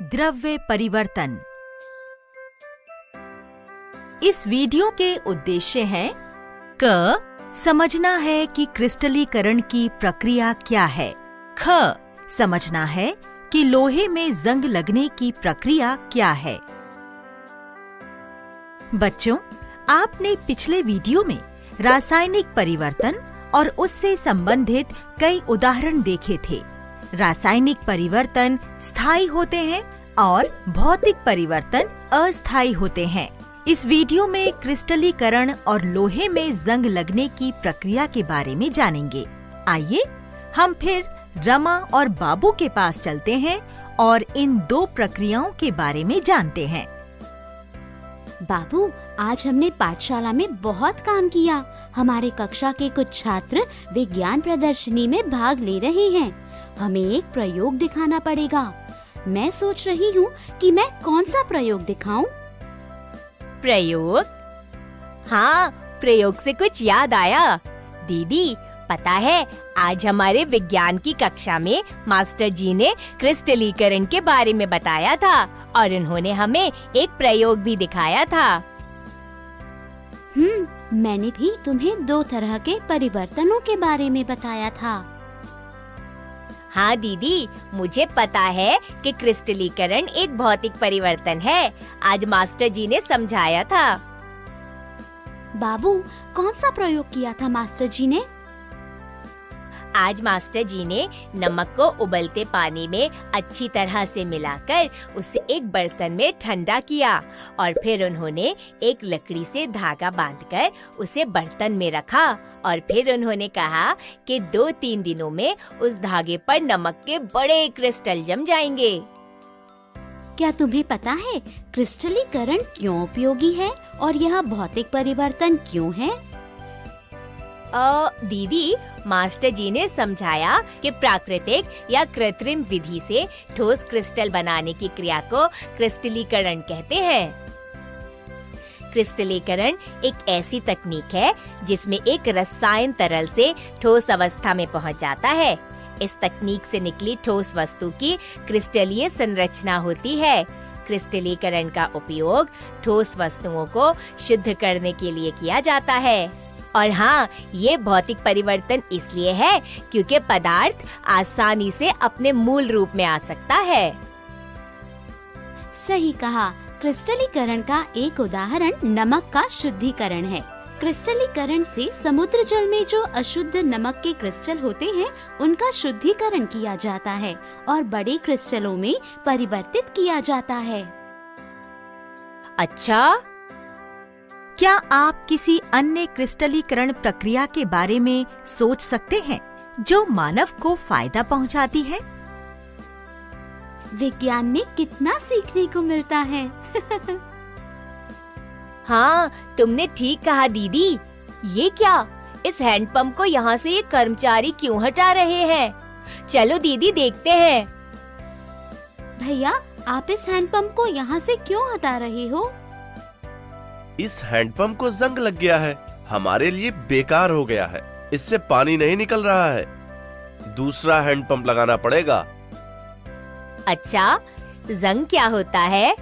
द्रव्य परिवर्तन। इस वीडियो के उद्देश्य हैं क. समझना है कि क्रिस्टलीकरण की प्रक्रिया क्या है। ख. समझना है कि लोहे में जंग लगने की प्रक्रिया क्या है। बच्चों, आपने पिछले वीडियो में रासायनिक परिवर्तन और उससे संबंधित कई उदाहरण देखे थे। रासायनिक परिवर्तन स्थायी होते हैं और भौतिक परिवर्तन अस्थायी होते हैं। इस वीडियो में क्रिस्टलीकरण और लोहे में जंग लगने की प्रक्रिया के बारे में जानेंगे। आइए हम फिर रमा और बाबू के पास चलते हैं और इन दो प्रक्रियाओं के बारे में जानते हैं। बाबू, आज हमने पाठशाला में बहुत काम किया। हमारे कक्षा के कुछ छात्र विज्ञान प्रदर्शनी में भाग ले रहे हैं। हमें एक प्रयोग दिखाना पड़ेगा। मैं सोच रही हूँ कि मैं कौन सा प्रयोग दिखाऊं? प्रयोग? हाँ, प्रयोग से कुछ याद आया। दीदी, पता है आज हमारे विज्ञान की कक्षा में मास्टर जी ने क्रिस्टलीकरण के बारे में बताया था और उन्होंने हमें एक प्रयोग भी दिखाया था। मैंने भी तुम्हें दो तरह के परिवर्तनों के बारे में बताया था। हाँ दीदी, मुझे पता है कि क्रिस्टलीकरण एक भौतिक परिवर्तन है। आज मास्टर जी ने समझाया था। बाबू, कौन सा प्रयोग किया था मास्टर जी ने? आज मास्टर जी ने नमक को उबलते पानी में अच्छी तरह से मिलाकर उसे एक बर्तन में ठंडा किया और फिर उन्होंने एक लकड़ी से धागा बांधकर उसे बर्तन में रखा और फिर उन्होंने कहा कि 2-3 दिनों में उस धागे पर नमक के बड़े क्रिस्टल जम जाएंगे। क्या तुम्हें पता है क्रिस्टलीकरण क्यों उपयोगी है और यह भौतिक परिवर्तन क्यों है? दीदी, मास्टर जी ने समझाया कि प्राकृतिक या कृत्रिम विधि से ठोस क्रिस्टल बनाने की क्रिया को क्रिस्टलीकरण कहते हैं। क्रिस्टलीकरण एक ऐसी तकनीक है जिसमें एक रसायन तरल से ठोस अवस्था में पहुंच जाता है। इस तकनीक से निकली ठोस वस्तु की क्रिस्टलीय संरचना होती है। क्रिस्टलीकरण का उपयोग ठोस वस्तुओं को शुद्ध करने के लिए किया जाता है। और हाँ, ये भौतिक परिवर्तन इसलिए है क्योंकि पदार्थ आसानी से अपने मूल रूप में आ सकता है। सही कहा। क्रिस्टलीकरण का एक उदाहरण नमक का शुद्धिकरण है। क्रिस्टलीकरण से समुद्र जल में जो अशुद्ध नमक के क्रिस्टल होते हैं, उनका शुद्धिकरण किया जाता है और बड़े क्रिस्टलों में परिवर्तित किया जाता है। अच्छा, क्या आप किसी अन्य क्रिस्टलीकरण प्रक्रिया के बारे में सोच सकते हैं जो मानव को फायदा पहुंचाती है? विज्ञान में कितना सीखने को मिलता है। हाँ, तुमने ठीक कहा दीदी। ये क्या? इस हैंडपंप को यहाँ से ये कर्मचारी क्यों हटा रहे हैं? चलो दीदी, देखते हैं। भैया, आप इस हैंडपंप को यहाँ से क्यों हटा रहे हो? इस हैंडपंप को जंग लग गया है। हमारे लिए बेकार हो गया है। इससे पानी नहीं निकल रहा है। दूसरा हैंडपंप लगाना पड़ेगा। अच्छा, जंग क्या होता है?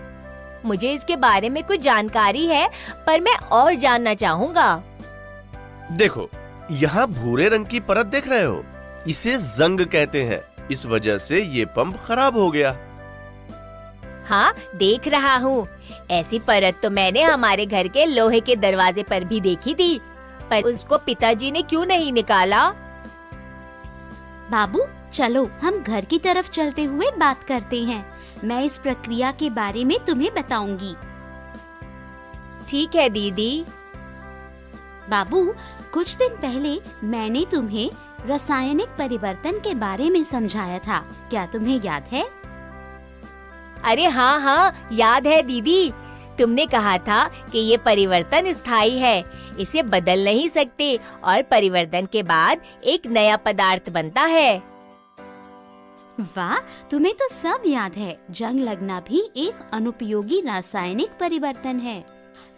मुझे इसके बारे में कुछ जानकारी है, पर मैं और जानना चाहूँगा। देखो, यहाँ भूरे रंग की परत देख रहे हो? इसे जंग कहते हैं। इस वजह से ये पंप खराब हो गया। हाँ, देख रहा हूँ। ऐसी परत तो मैंने हमारे घर के लोहे के दरवाजे पर भी देखी थी, पर उसको पिताजी ने क्यों नहीं निकाला? बाबू, चलो हम घर की तरफ चलते हुए बात करते हैं। मैं इस प्रक्रिया के बारे में तुम्हें बताऊंगी। ठीक है दीदी। बाबू, कुछ दिन पहले मैंने तुम्हें रासायनिक परिवर्तन के बारे में समझाया था। क्या तुम्हें याद है? अरे हाँ हाँ, याद है दीदी। तुमने कहा था कि ये परिवर्तन स्थायी है, इसे बदल नहीं सकते और परिवर्तन के बाद एक नया पदार्थ बनता है। वाह, तुम्हें तो सब याद है। जंग लगना भी एक अनुपयोगी रासायनिक परिवर्तन है।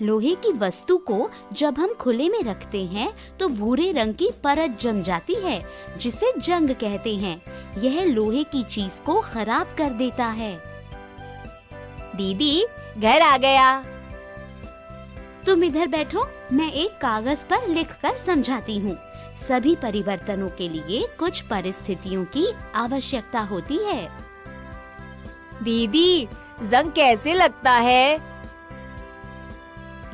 लोहे की वस्तु को जब हम खुले में रखते हैं तो भूरे रंग की परत जम जाती है, जिसे जंग कहते हैं। यह लोहे की चीज को खराब कर देता है। दीदी, घर आ गया। तुम इधर बैठो, मैं एक कागज पर लिखकर समझाती हूँ। सभी परिवर्तनों के लिए कुछ परिस्थितियों की आवश्यकता होती है। दीदी, जंग कैसे लगता है?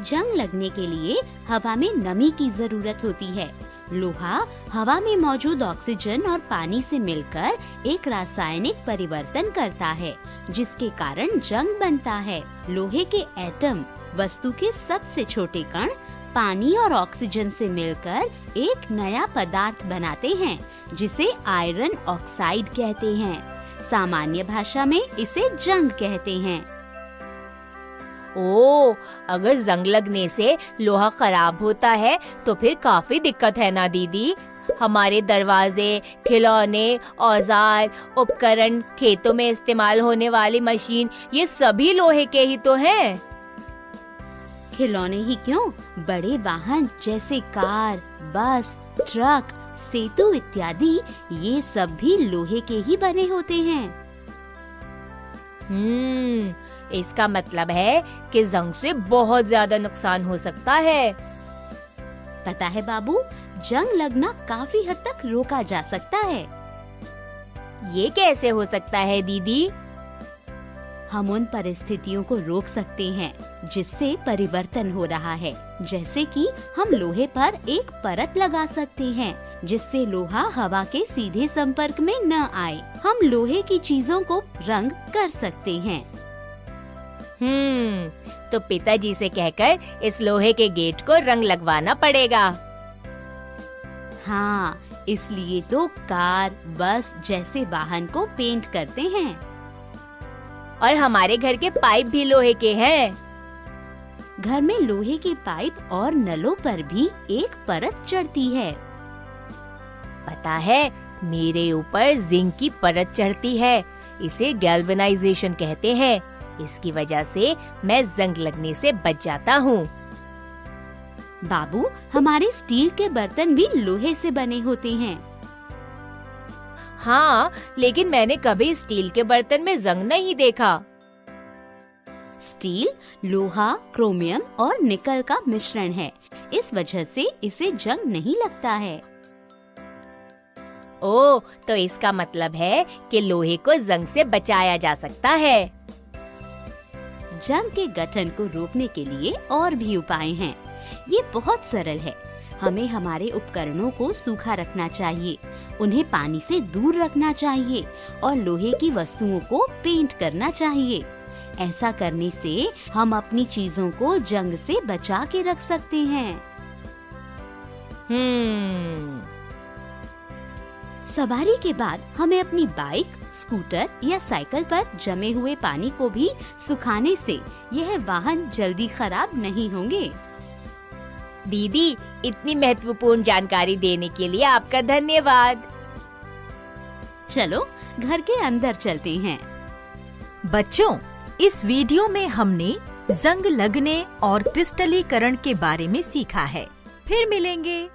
जंग लगने के लिए हवा में नमी की जरूरत होती है। लोहा हवा में मौजूद ऑक्सीजन और पानी से मिलकर एक रासायनिक परिवर्तन करता है, जिसके कारण जंग बनता है। लोहे के एटम, वस्तु के सबसे छोटे कण, पानी और ऑक्सीजन से मिलकर एक नया पदार्थ बनाते हैं, जिसे आयरन ऑक्साइड कहते हैं। सामान्य भाषा में इसे जंग कहते हैं। ओ, अगर जंग लगने से लोहा खराब होता है तो फिर काफी दिक्कत है ना दीदी। हमारे दरवाजे, खिलौने, औजार, उपकरण, खेतों में इस्तेमाल होने वाली मशीन, ये सभी लोहे के ही तो हैं। खिलौने ही क्यों, बड़े वाहन जैसे कार, बस, ट्रक, सेतु इत्यादि, ये सब भी लोहे के ही बने होते हैं। इसका मतलब है कि जंग से बहुत ज्यादा नुकसान हो सकता है। पता है बाबू, जंग लगना काफी हद तक रोका जा सकता है। ये कैसे हो सकता है दीदी? हम उन परिस्थितियों को रोक सकते हैं जिससे परिवर्तन हो रहा है। जैसे कि हम लोहे पर एक परत लगा सकते हैं, जिससे लोहा हवा के सीधे संपर्क में न आए। हम लोहे की चीजों को रंग कर सकते हैं। तो पिताजी से कहकर इस लोहे के गेट को रंग लगवाना पड़ेगा। हाँ, इसलिए तो कार, बस जैसे वाहन को पेंट करते हैं। और हमारे घर के पाइप भी लोहे के हैं। घर में लोहे के पाइप और नलों पर भी एक परत चढ़ती है। पता है, मेरे ऊपर जिंक की परत चढ़ती है। इसे गैल्वेनाइजेशन कहते हैं। इसकी वजह से मैं जंग लगने से बच जाता हूँ। बाबू, हमारे स्टील के बर्तन भी लोहे से बने होते हैं। हाँ, लेकिन मैंने कभी स्टील के बर्तन में जंग नहीं देखा। स्टील लोहा, क्रोमियम और निकल का मिश्रण है। इस वजह से इसे जंग नहीं लगता है। ओह, तो इसका मतलब है कि लोहे को जंग से बचाया जा सकता है। जंग के गठन को रोकने के लिए और भी उपाय हैं। ये बहुत सरल है। हमें हमारे उपकरणों को सूखा रखना चाहिए, उन्हें पानी से दूर रखना चाहिए और लोहे की वस्तुओं को पेंट करना चाहिए। ऐसा करने से हम अपनी चीजों को जंग से बचा के रख सकते हैं। सवारी के बाद हमें अपनी बाइक, स्कूटर या साइकिल पर जमे हुए पानी को भी सुखाने से यह वाहन जल्दी खराब नहीं होंगे। दीदी, इतनी महत्वपूर्ण जानकारी देने के लिए आपका धन्यवाद। चलो घर के अंदर चलते हैं। बच्चों, इस वीडियो में हमने जंग लगने और क्रिस्टलीकरण के बारे में सीखा है। फिर मिलेंगे।